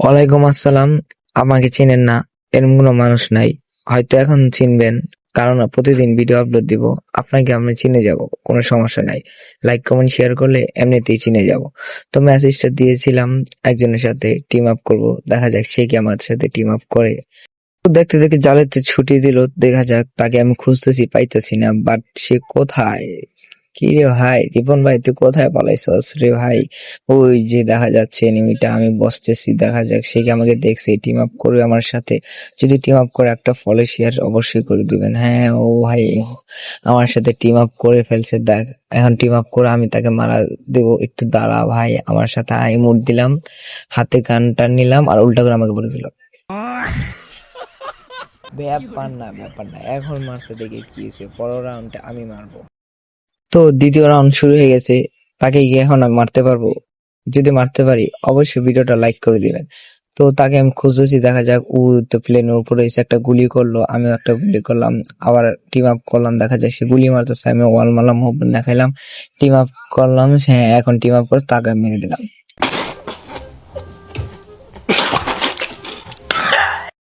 ওয়ালাইকুম আসসালাম। আমাকে চিনেন না এরকম কোনো মানুষ নাই। হয়তো এখন চিনবেন, কারণ প্রতিদিন ভিডিও আপলোড দিব। আপনাকে আমি চিনে যাব, কোনো সমস্যা নাই। লাইক কমেন্ট শেয়ার করলে এমনিতেই চিনে যাব। তো মেসেজটা দিয়েছিলাম একজনের সাথে টিম আপ করব, দেখা যাক সে কি আমার সাথে টিম আপ করে। তো দেখতে দেখতে জালেতে ছুটি দিল, দেখা যাক। তাকে আমি খুঁজতেছি, পাইতেছি না। বাট সে কোথায়? কি রে ভাই, রিপন ভাই তুই কোথায় পালাইছস রে ভাই? ওই যে দেখা যাচ্ছে এনিমিটা, আমি বসতেছি, দেখা যাক সে কি আমাকে দেখছে, টিম আপ করবে আমার সাথে। যদি টিম আপ করে একটা ফলো শেয়ার অবশ্যই করে দিবেন। হ্যাঁ ও ভাই আমার সাথে টিম আপ করে ফেলছে। দেখ এখন টিম আপ করে আমি তাকে মারা দেবো। একটু দাঁড়া ভাই, আমার সাথে ইমোট দিলাম, হাতে গানটা নিলাম আর উল্টা করে আমাকে বলে দিল। ব্যাপার না, এখন মারছে দেখে কি হয়েছে, পরের রাউন্ডে আমি মারবো। তো দ্বিতীয় রাউন্ড শুরু হয়ে গেছে। তাকে কি এখন আমি মারতে পারবো? যদি মারতে পারি অবশ্যই ভিডিওটা লাইক করে দিবেন। তো তাকে আমি খুঁজতেছি, দেখা যাক ও তো প্লেনের উপরে এসে একটা গুলি করলো, আমিও একটা গুলি করলাম, আবার টিম আপ করলাম, দেখা যাক সে গুলি মারতেছে, আমি ওয়াল মারলাম, মুভমেন্ট দেখাইলাম, টিম আপ করলাম। হ্যাঁ এখন টিম আপ করে তাকে মেরে দিলাম।